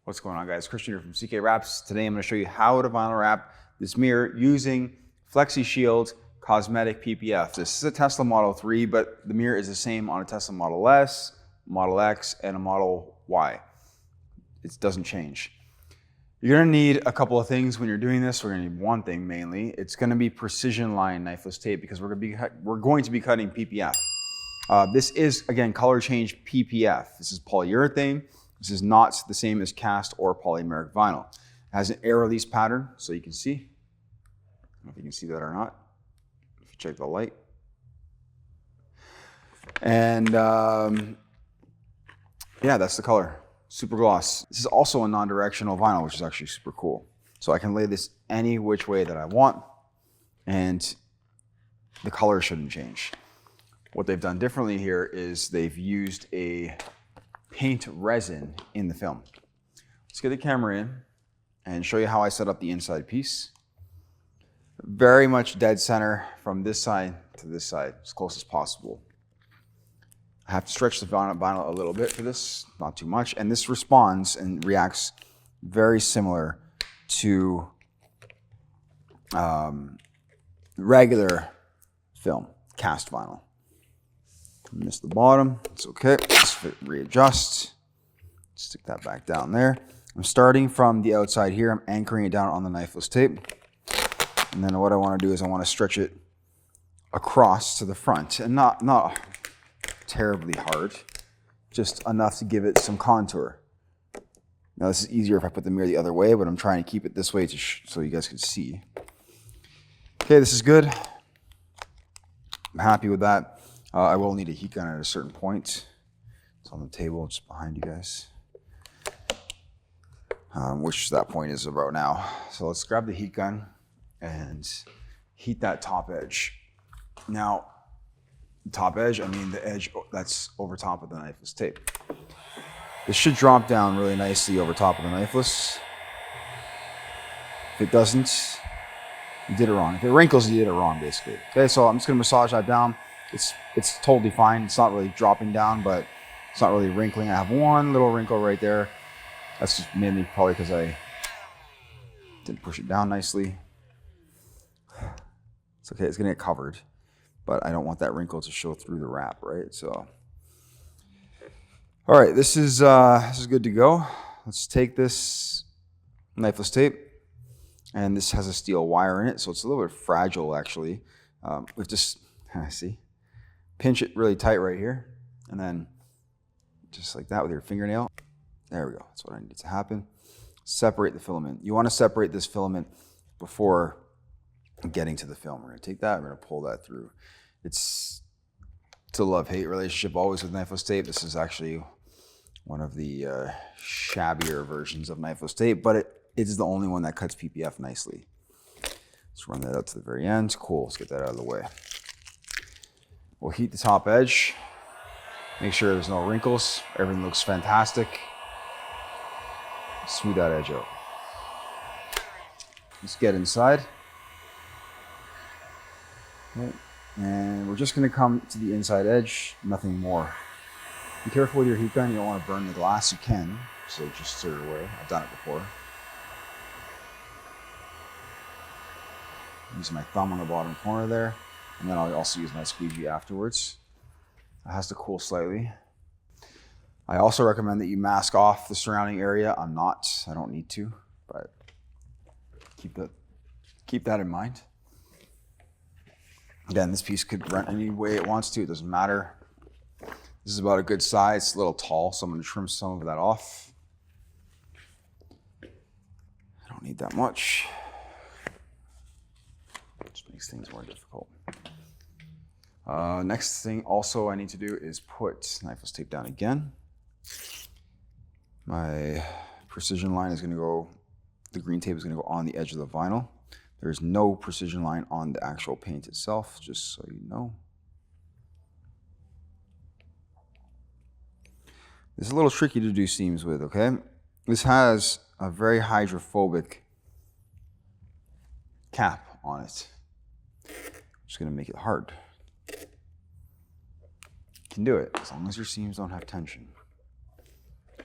What's going on, guys? Christian here from CK Wraps. Today I'm going to show you how to vinyl wrap this mirror using Flexi Shield Cosmetic PPF. This is a Tesla Model 3, but the mirror is the same on a Tesla Model S, Model X, and a Model Y. It doesn't change. You're going to need a couple of things when you're doing this. We're going to need one thing mainly. It's going to be precision line knifeless tape because we're going to be cutting PPF. This is, again, color change PPF. This is polyurethane. This is not the same as cast or polymeric vinyl. It has an air release pattern, so you can see. I don't know if you can see that or not. If you check the light. And yeah, that's the color. Super gloss. This is also a non-directional vinyl, which is actually super cool. So I can lay this any which way that I want, and the color shouldn't change. What they've done differently here is they've used a paint resin in the film. Let's get the camera in and show you how I set up the inside piece. Very much dead center from this side to this side, as close as possible. I have to stretch the vinyl a little bit for this, not too much, and this responds and reacts very similar to regular film, cast vinyl. Missed the bottom, it's okay. Just readjust, stick that back down there. I'm starting from the outside here. I'm anchoring it down on the knifeless tape. And then what I want to do is I want to stretch it across to the front, and not terribly hard, just enough to give it some contour. Now this is easier if I put the mirror the other way, but I'm trying to keep it this way so you guys can see. Okay, this is good. I'm happy with that. I will need a heat gun at a certain point. It's on the table just behind you guys. Which that point is about now. So let's grab the heat gun and heat that top edge. Now, top edge, I mean the edge that's over top of the knifeless tape. This should drop down really nicely over top of the knifeless. If it doesn't, you did it wrong. If it wrinkles, you did it wrong, basically. Okay, so I'm just gonna massage that down. It's totally fine. It's not really dropping down, but it's not really wrinkling. I have one little wrinkle right there. That's just mainly probably because I didn't push it down nicely. It's okay, it's gonna get covered, but I don't want that wrinkle to show through the wrap, right? So, all right, this is good to go. Let's take this knifeless tape, and this has a steel wire in it, so it's a little bit fragile actually. We've just, see? Pinch it really tight right here, and then just like that with your fingernail. There we go, that's what I need to happen. Separate the filament. You want to separate this filament before getting to the film. We're going to take that, we're going to pull that through. It's a love-hate relationship always with knifeless tape. This is actually one of the shabbier versions of knifeless tape, but it is the only one that cuts PPF nicely. Let's run that out to the very end. Cool, let's get that out of the way. We'll heat the top edge. Make sure there's no wrinkles. Everything looks fantastic. Smooth that edge out. Let's get inside. Okay. And we're just going to come to the inside edge, nothing more. Be careful with your heat gun. You don't want to burn the glass. You can, so just stir it away. I've done it before. Using my thumb on the bottom corner there, and then I'll also use my squeegee afterwards. It has to cool slightly. I also recommend that you mask off the surrounding area. I don't need to, but keep that in mind. Again, this piece could run any way it wants to, it doesn't matter. This is about a good size, it's a little tall, so I'm gonna trim some of that off. I don't need that much. Which makes things more difficult. Next thing also I need to do is put knifeless tape down again. My precision line is going to go, the green tape is going to go on the edge of the vinyl. There's no precision line on the actual paint itself, just so you know. This is a little tricky to do seams with, okay? This has a very hydrophobic cap on it. Just going to make it hard. You can do it as long as your seams don't have tension.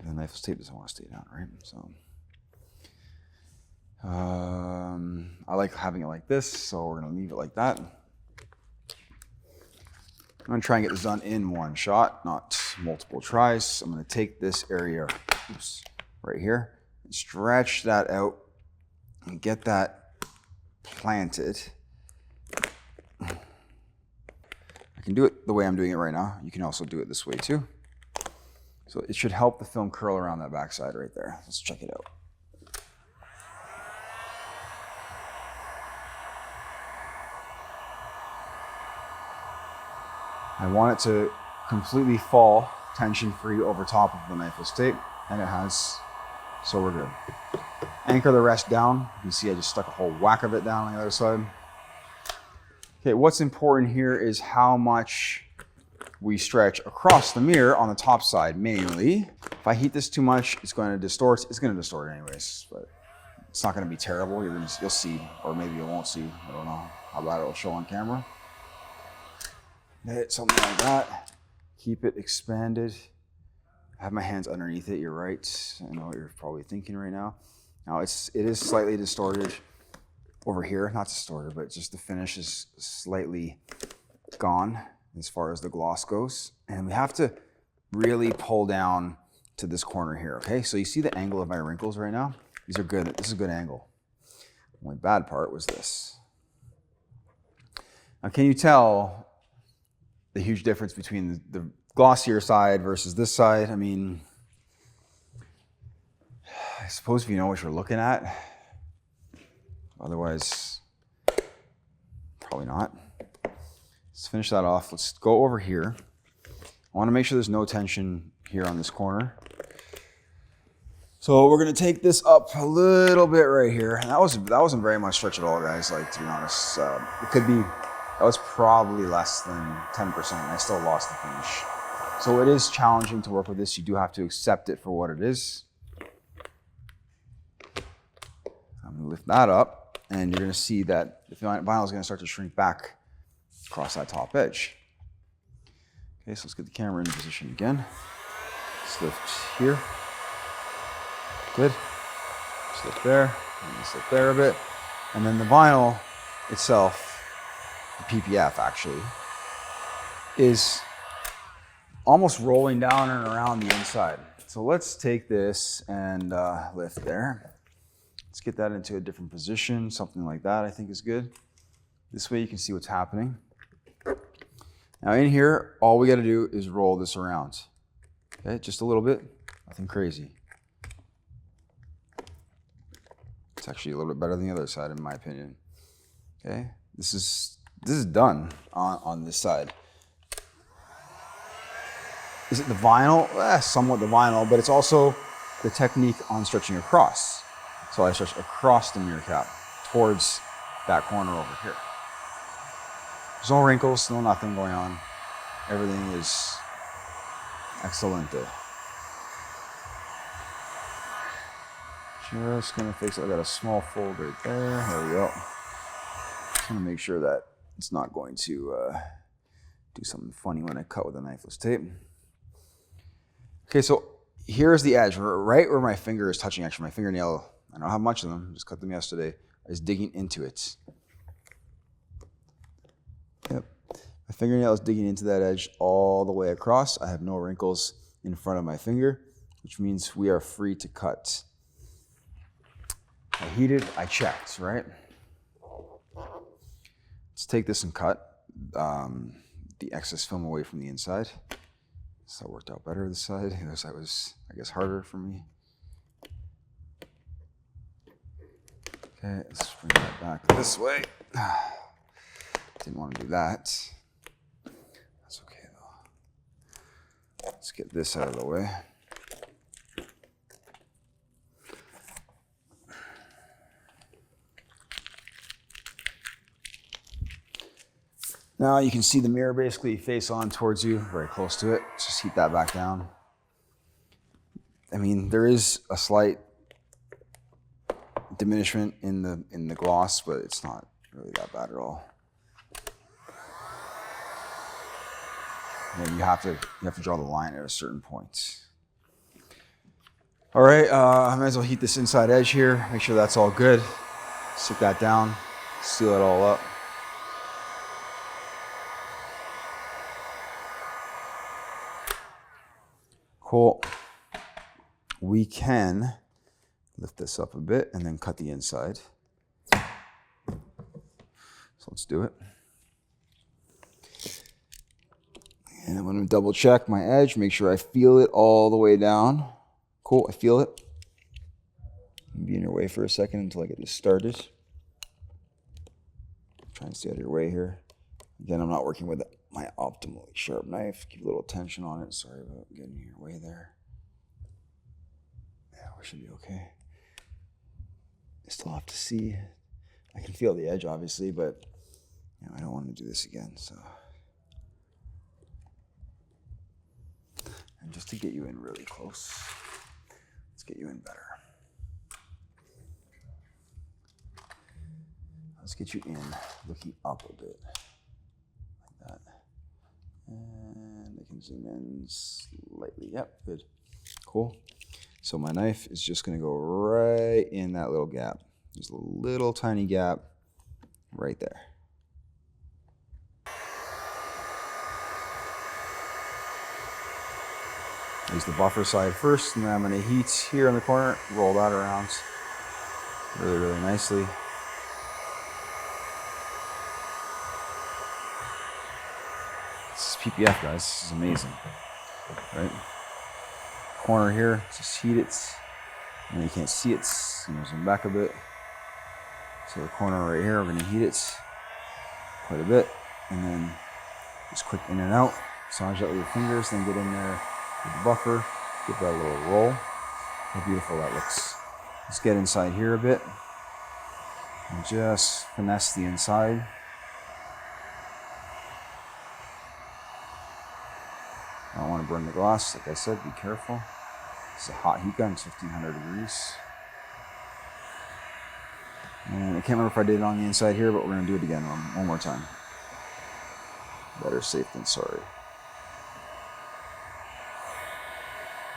The knifeless tape doesn't want to stay down, right? So I like having it like this, so we're gonna leave it like that. I'm gonna try and get this done in one shot, not multiple tries. I'm gonna take this area, oops, right here, and stretch that out and get that planted. I can do it the way I'm doing it right now. You can also do it this way too. So it should help the film curl around that backside right there. Let's check it out. I want it to completely fall tension-free over top of the knifeless tape, and it has, so we're good. Anchor the rest down. You can see I just stuck a whole whack of it down on the other side. Okay, what's important here is how much we stretch across the mirror on the top side mainly. If I heat this too much, it's going to distort. It's going to distort anyways, but it's not going to be terrible. You'll see, or maybe you won't see. I don't know how bad it'll show on camera. Hit something like that. Keep it expanded. Have my hands underneath it. You're right. I know what you're probably thinking right now. Now it is slightly distorted over here. Not distorted, but just the finish is slightly gone as far as the gloss goes. And we have to really pull down to this corner here, okay? So you see the angle of my wrinkles right now? These are good. This is a good angle. The only bad part was this. Now, can you tell the huge difference between the glossier side versus this side? I mean, I suppose if you know what you're looking at. Otherwise, probably not. Let's finish that off. Let's go over here. I want to make sure there's no tension here on this corner. So we're going to take this up a little bit right here. And that wasn't very much stretch at all, guys. Like, to be honest, it could be, that was probably less than 10%. I still lost the finish. So it is challenging to work with this. You do have to accept it for what it is. I'm going to lift that up, and you're going to see that the vinyl is going to start to shrink back across that top edge. Okay, so let's get the camera in position again. Let's lift here. Good. Just lift there, and just lift there a bit. And then the vinyl itself, the PPF actually, is almost rolling down and around the inside. So let's take this and lift there. Let's get that into a different position, something like that I think is good. This way you can see what's happening. Now in here, all we got to do is roll this around. Okay, just a little bit, nothing crazy. It's actually a little bit better than the other side in my opinion. Okay, this is done on this side. Is it the vinyl? Somewhat the vinyl, but it's also the technique on stretching across. So I stretch across the mirror cap towards that corner over here. There's no wrinkles, no nothing going on. Everything is excellent. Just gonna fix it. I got a small fold right there. There we go. Just gonna make sure that it's not going to do something funny when I cut with a knifeless tape. Okay, so here's the edge, right where my finger is touching. Actually, my fingernail, I don't have much of them, just cut them yesterday, is digging into it. Yep, my fingernail is digging into that edge all the way across. I have no wrinkles in front of my finger, which means we are free to cut. I heated, I checked, right? Let's take this and cut the excess film away from the inside. So that worked out better this side. The other side was, I guess, harder for me. Okay, let's bring that back this way. Didn't want to do that. That's okay though. Let's get this out of the way. Now you can see the mirror basically face on towards you, very close to it. Just heat that back down. I mean, there is a slight diminishment in the gloss, but it's not really that bad at all. And you have to draw the line at a certain point. All right, I might as well heat this inside edge here. Make sure that's all good. Stick that down, seal it all up. Cool. We can lift this up a bit and then cut the inside. So let's do it. And I'm going to double check my edge, make sure I feel it all the way down. Cool, I feel it. Be in your way for a second until I get this started. Try and stay out of your way here. Again, I'm not working with my optimally sharp knife. Keep a little tension on it. Sorry about getting in your way there. Yeah, we should be okay. I still have to see. I can feel the edge, obviously, but you know, I don't want to do this again. So, and just to get you in really close, let's get you in better. Let's get you in, looking up a bit, like that. And I can zoom in slightly. Yep, good, cool. So my knife is just gonna go right in that little gap. There's a little tiny gap right there. Use the buffer side first, and then I'm gonna heat here in the corner, roll that around really, really nicely. This is PPF, guys. This is amazing, right? Corner here, just heat it. And you can't see it. Zoom back a bit. So the corner right here, we're going to heat it quite a bit, and then just quick in and out. Massage that with your fingers, then get in there with the buffer. Give that a little roll. How beautiful that looks. Let's get inside here a bit and just finesse the inside. I don't want to burn the glass, like I said, be careful. It's a hot heat gun, it's 1500 degrees. And I can't remember if I did it on the inside here, but we're going to do it again one more time. Better safe than sorry.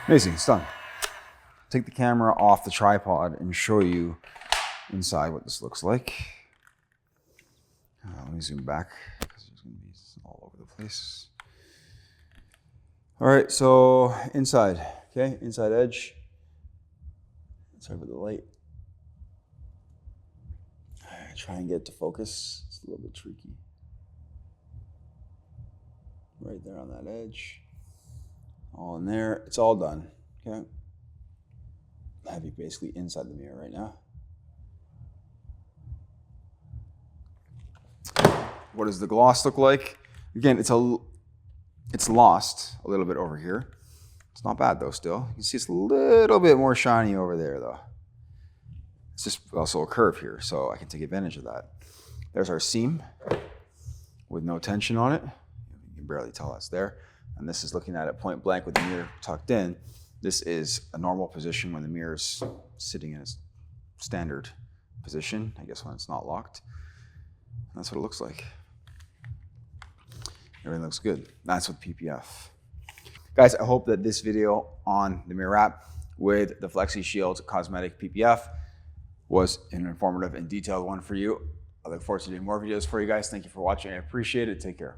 Amazing, it's done. Take the camera off the tripod and show you inside what this looks like. Let me zoom back because there's going to be all over the place. All right, so inside, okay, inside edge. Sorry for the light. Try and get it to focus. It's a little bit tricky. Right there on that edge. All in there. It's all done, okay? I have you basically inside the mirror right now. What does the gloss look like? Again, it's lost a little bit over here. It's not bad though still. You can see it's a little bit more shiny over there though. It's just also a curve here, so I can take advantage of that. There's our seam with no tension on it. You can barely tell that's there. And this is looking at it point blank with the mirror tucked in. This is a normal position when the mirror is sitting in its standard position, I guess when it's not locked. And that's what it looks like. Everything looks good. That's with PPF. Guys, I hope that this video on the mirror wrap with the Flexi Shield Cosmetic PPF was an informative and detailed one for you. I look forward to doing more videos for you guys. Thank you for watching. I appreciate it. Take care.